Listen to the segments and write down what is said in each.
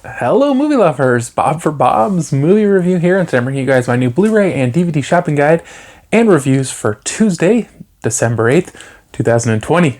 Hello movie lovers, Bob for Bob's movie review here, and today I'm bringing you guys my new Blu-ray and DVD shopping guide and reviews for Tuesday, December 8th, 2020.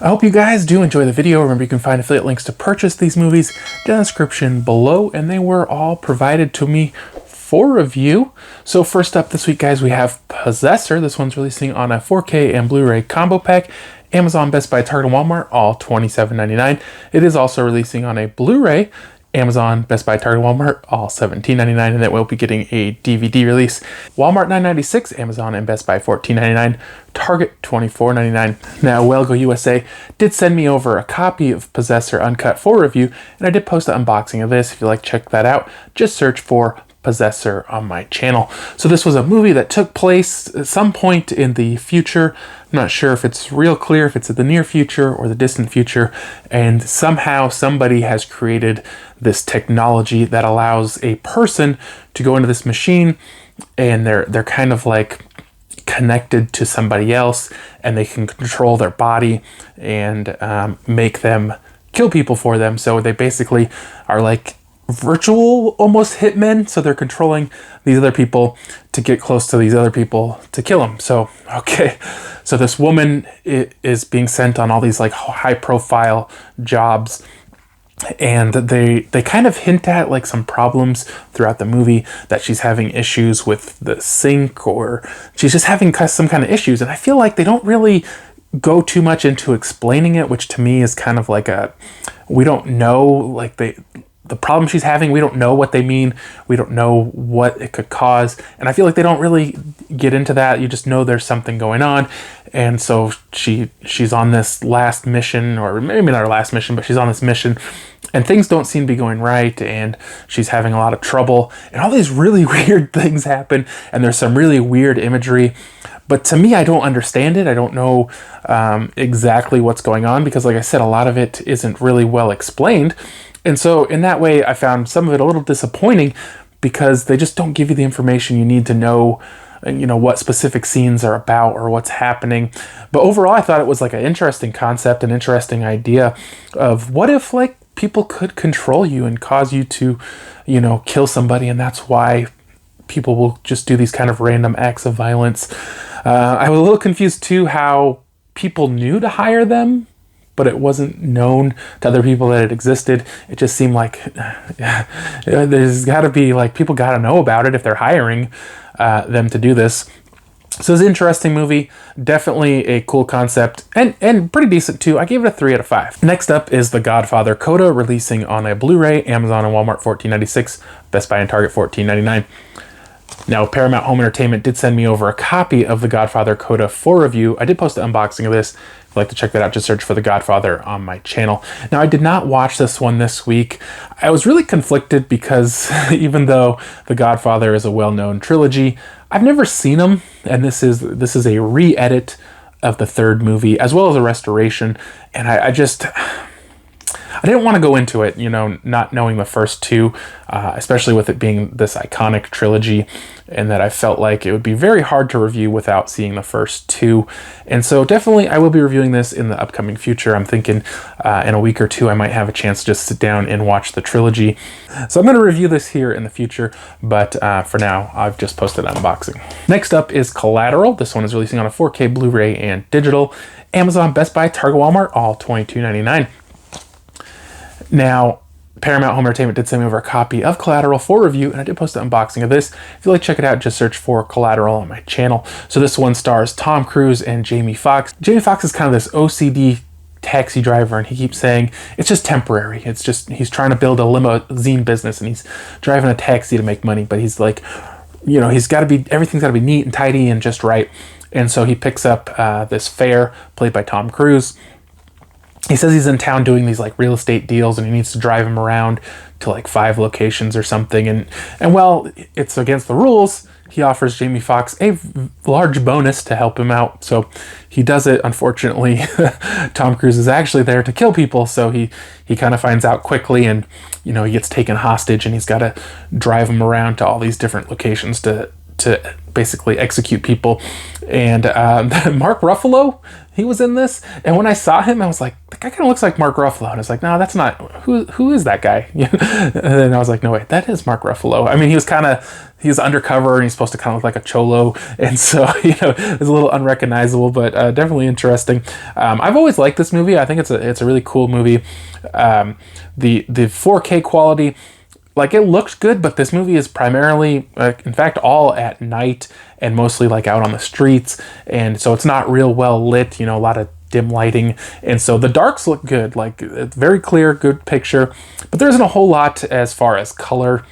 I hope you guys do enjoy the video. Remember, you can find affiliate links to purchase these movies in the description below, and they were all provided to me for review. So first up this week, guys, we have Possessor. This one's releasing on a 4K and Blu-ray combo pack. Amazon, Best Buy, Target, and Walmart, all $27.99. It is also releasing on a Blu-ray. Amazon, Best Buy, Target, Walmart, all $17.99, and it will be getting a DVD release. Walmart $9.96, Amazon and Best Buy $14.99, Target $24.99. Now, Wellgo USA did send me over a copy of Possessor Uncut for review, and I did post an unboxing of this. If you'd like to check that out, just search for Possessor on my channel. So this was a movie that took place at some point in the future. I'm not sure if it's real clear if it's in the near future or the distant future, and somehow somebody has created this technology that allows a person to go into this machine, and they're kind of like connected to somebody else, and they can control their body and make them kill people for them. So they basically are like virtual almost hitmen, so they're controlling these other people to get close to these other people to kill them. So so this woman is being sent on all these like high profile jobs, and they kind of hint at like some problems throughout the movie, that she's having issues with the sink, or she's just having some kind of issues, and I feel like they don't really go too much into explaining it, which to me is kind of like we don't know, like the problem she's having, we don't know what they mean. We don't know what it could cause. And I feel like they don't really get into that. You just know there's something going on. And so she's on this last mission, or maybe not her last mission, but she's on this mission, and things don't seem to be going right, and she's having a lot of trouble, and all these really weird things happen, and there's some really weird imagery. But to me, I don't understand it. I don't know exactly what's going on, because like I said, a lot of it isn't really well explained. And so in that way, I found some of it a little disappointing, because they just don't give you the information you need to know, what specific scenes are about or what's happening. But overall, I thought it was like an interesting concept, an interesting idea of what if like people could control you and cause you to, kill somebody, and that's why people will just do these kind of random acts of violence. I was a little confused too how people knew to hire them, but it wasn't known to other people that it existed. It just seemed like there's got to be like people got to know about it if they're hiring them to do this. So it's an interesting movie, definitely a cool concept, and pretty decent too. I gave it a 3 out of 5. Next up is the Godfather Coda, releasing on a Blu-ray, Amazon and Walmart $14.96, Best Buy and Target $14.99. Now, Paramount Home Entertainment did send me over a copy of the Godfather Coda for review. I did post an unboxing of this. If you'd like to check that out, just search for The Godfather on my channel. Now, I did not watch this one this week. I was really conflicted because even though The Godfather is a well-known trilogy, I've never seen them, and this is a re-edit of the third movie, as well as a restoration, and I didn't want to go into it, not knowing the first two, especially with it being this iconic trilogy, and that I felt like it would be very hard to review without seeing the first two. And so definitely I will be reviewing this in the upcoming future. I'm thinking in a week or two I might have a chance to just sit down and watch the trilogy. So I'm going to review this here in the future, but for now I've just posted an unboxing. Next up is Collateral. This one is releasing on a 4K Blu-ray and digital. Amazon, Best Buy, Target, Walmart, all $22.99. Now, Paramount Home Entertainment did send me over a copy of Collateral for review, and I did post an unboxing of this. If you'd like to check it out, just search for Collateral on my channel. So this one stars Tom Cruise and Jamie Foxx. Jamie Foxx is kind of this OCD taxi driver, and he keeps saying it's just temporary. It's just, he's trying to build a limousine business, and he's driving a taxi to make money, but he's like, everything's got to be neat and tidy and just right. And so he picks up this fare played by Tom Cruise. He says he's in town doing these like real estate deals, and he needs to drive him around to like 5 locations or something. And well, it's against the rules. he offers Jamie Foxx a large bonus to help him out. So he does it. Unfortunately, Tom Cruise is actually there to kill people, so he kind of finds out quickly, and he gets taken hostage, and he's got to drive him around to all these different locations to basically execute people. And Mark Ruffalo, he was in this, and when I saw him, I was like, the guy kind of looks like Mark Ruffalo, and I was like, no, that's not, who is that guy? And then I was like, no, wait, that is Mark Ruffalo. I mean, he was undercover, and he's supposed to kind of look like a cholo, and so it's a little unrecognizable, but definitely interesting. I've always liked this movie. I think it's a really cool movie. The 4K quality, like, it looks good, but this movie is primarily, in fact, all at night and mostly like out on the streets, and so it's not real well lit. A lot of dim lighting, and so the darks look good. Like, it's very clear, good picture, but there isn't a whole lot as far as color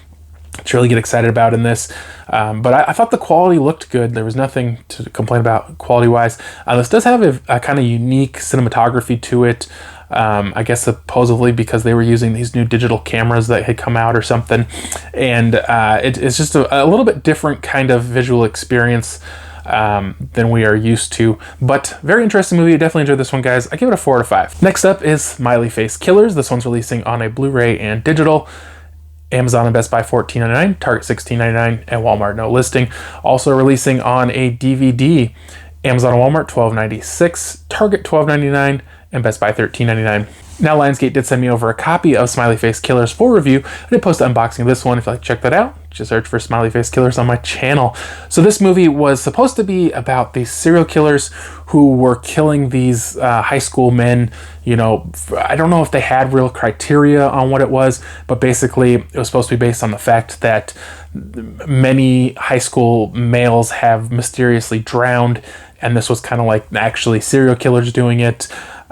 to really get excited about in this. But I thought the quality looked good. There was nothing to complain about quality-wise. This does have a kind of unique cinematography to it. I guess supposedly because they were using these new digital cameras that had come out or something. And it's just a little bit different kind of visual experience than we are used to. But very interesting movie. I definitely enjoyed this one, guys. I give it a 4 out of 5. Next up is Smiley Face Killers. This one's releasing on a Blu-ray and digital. Amazon and Best Buy $14.99, Target $16.99, and Walmart no listing. Also releasing on a DVD. Amazon and Walmart $12.96, Target $12.99, and Best Buy $13.99. Now, Lionsgate did send me over a copy of Smiley Face Killers for review. I did post an unboxing of this one. If you'd like to check that out, just search for Smiley Face Killers on my channel. So this movie was supposed to be about these serial killers who were killing these high school men. I don't know if they had real criteria on what it was, but basically it was supposed to be based on the fact that many high school males have mysteriously drowned, and this was kind of like actually serial killers doing it.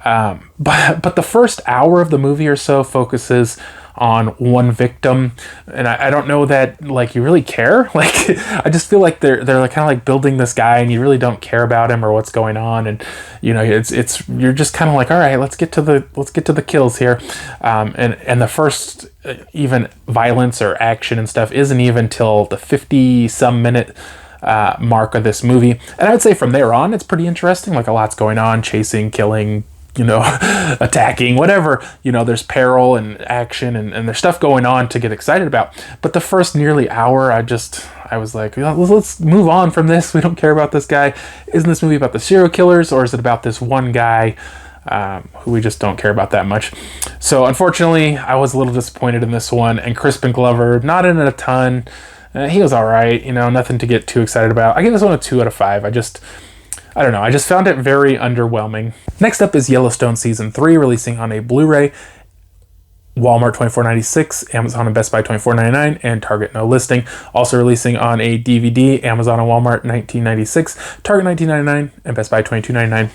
But the first hour of the movie or so focuses on one victim, and I don't know that like you really care. Like, I just feel like they're like kind of like building this guy, and you really don't care about him or what's going on, and it's you're just kind of like, all right, let's get to the kills here, and the first even violence or action and stuff isn't even till the 50-some minute mark of this movie, and I would say from there on it's pretty interesting. Like, a lot's going on, chasing, killing, attacking, whatever, there's peril and action and there's stuff going on to get excited about. But the first nearly hour, I was like, let's move on from this. We don't care about this guy. Isn't this movie about the serial killers, or is it about this one guy who we just don't care about that much? So unfortunately, I was a little disappointed in this one. And Crispin Glover, not in it a ton. He was all right, nothing to get too excited about. I give this one a 2 out of 5. I don't know. I just found it very underwhelming. Next up is Yellowstone Season 3, releasing on a Blu-ray. Walmart $24.96, Amazon and Best Buy $24.99, and Target no listing. Also releasing on a DVD, Amazon and Walmart $19.96, Target $19.99, and Best Buy $22.99.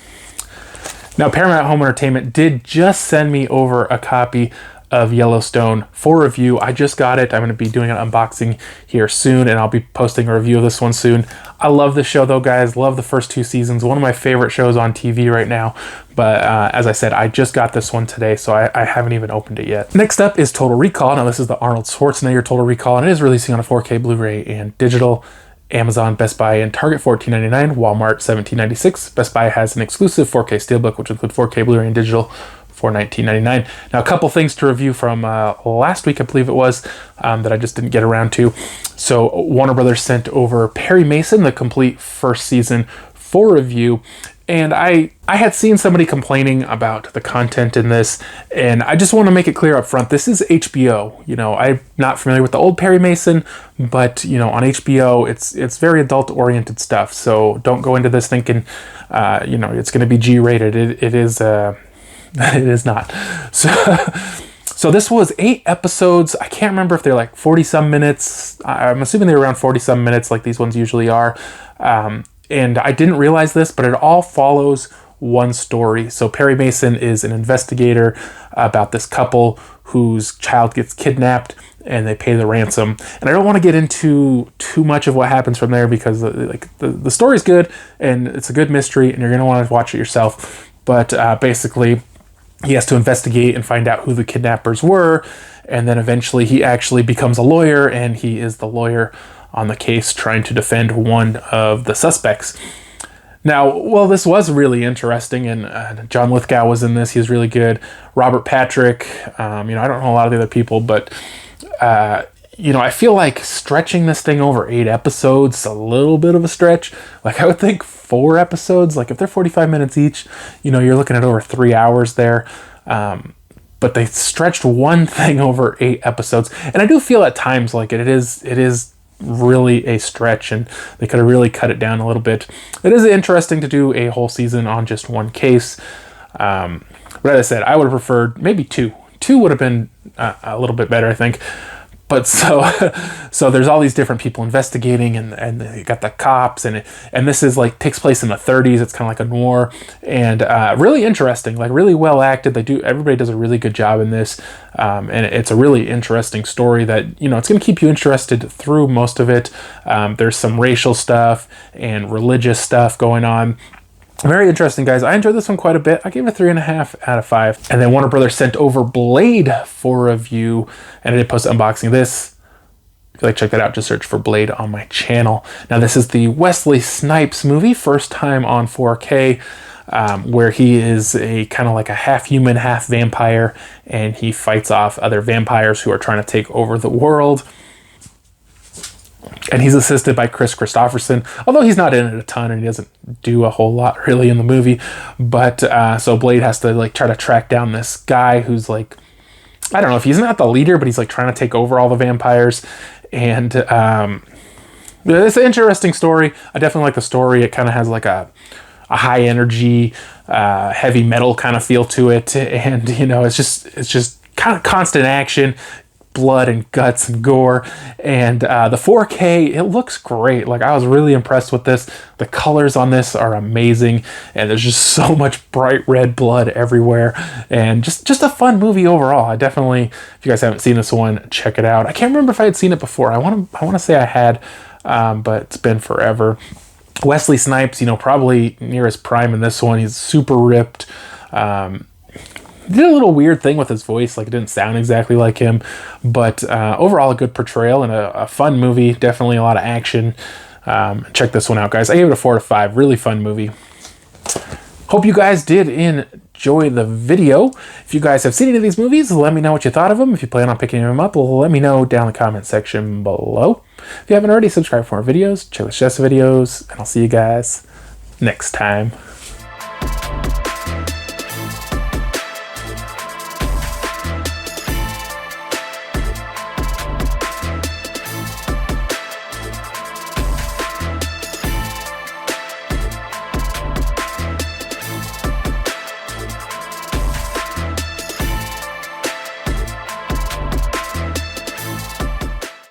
Now, Paramount Home Entertainment did just send me over a copy of Yellowstone for review. I just got it. I'm going to be doing an unboxing here soon, and I'll be posting a review of this one soon. I love this show though, guys. Love the first 2 seasons. One of my favorite shows on TV right now. But as I said, I just got this one today, so I haven't even opened it yet. Next up is Total Recall. Now, this is the Arnold Schwarzenegger Total Recall, and it is releasing on a 4K Blu-ray and digital. Amazon, Best Buy, and Target $14.99, Walmart $17.96. Best Buy has an exclusive 4K Steelbook, which includes 4K Blu-ray and digital, for $19.99. Now, a couple things to review from last week, I believe it was, that I just didn't get around to. So Warner Brothers sent over Perry Mason, the complete first season, for review. And I had seen somebody complaining about the content in this, and I just want to make it clear up front, this is HBO. I'm not familiar with the old Perry Mason, but on HBO it's very adult-oriented stuff. So don't go into this thinking it's going to be G-rated. It is it is not. So this was 8 episodes. I can't remember if they're like 40-some minutes. I'm assuming they're around 40-some minutes, like these ones usually are. And I didn't realize this, but it all follows one story. So Perry Mason is an investigator about this couple whose child gets kidnapped, and they pay the ransom. And I don't want to get into too much of what happens from there, because the story's good and it's a good mystery, and you're going to want to watch it yourself. But basically, he has to investigate and find out who the kidnappers were, and then eventually he actually becomes a lawyer, and he is the lawyer on the case trying to defend one of the suspects. Now, well, this was really interesting, and John Lithgow was in this. He was really good. Robert Patrick, I don't know a lot of the other people, but, I feel like stretching this thing over 8 episodes is a little bit of a stretch. Like, I would think 4 episodes, like if they're 45 minutes each, you're looking at over 3 hours there. But they stretched one thing over 8 episodes. And I do feel at times like it is really a stretch, and they could have really cut it down a little bit. It is interesting to do a whole season on just one case. But as I said, I would have preferred maybe 2. 2 would have been a little bit better, I think. But so there's all these different people investigating, and you got the cops, and this is like takes place in the 30s. It's kind of like a noir, and really interesting, like really well acted. Everybody does a really good job in this, and it's a really interesting story that it's going to keep you interested through most of it. There's some racial stuff and religious stuff going on. Very interesting, guys. I enjoyed this one quite a bit. I gave it a 3.5 out of 5. And then Warner Brothers sent over Blade for review, and I did post an unboxing of this. If you'd like to check that out, just search for Blade on my channel. Now, this is the Wesley Snipes movie, first time on 4K, where he is a kind of like a half human, half vampire, and he fights off other vampires who are trying to take over the world. And he's assisted by Chris Christopherson, although he's not in it a ton and he doesn't do a whole lot really in the movie. But so Blade has to like try to track down this guy who's like, I don't know if he's not the leader, but he's like trying to take over all the vampires. And it's an interesting story. I definitely like the story. It kind of has like a high energy, heavy metal kind of feel to it. And it's just kind of constant action, blood and guts and gore, and the 4K, it looks great. Like, I was really impressed with this. The colors on this are amazing, and there's just so much bright red blood everywhere, and just a fun movie overall. I definitely, if you guys haven't seen this one, check it out. I can't remember if I had seen it before. I want to say I had, but it's been forever. Wesley Snipes, probably near his prime in this one. He's super ripped. Did a little weird thing with his voice, like it didn't sound exactly like him, but overall a good portrayal and a fun movie. Definitely a lot of action. Check this one out, guys. I gave it a 4 out of 5. Really fun movie. Hope you guys did enjoy the video. If you guys have seen any of these movies, let me know what you thought of them. If you plan on picking them up, let me know down in the comment section below. If you haven't already, subscribe for more videos. Check the Chess videos, and I'll see you guys next time.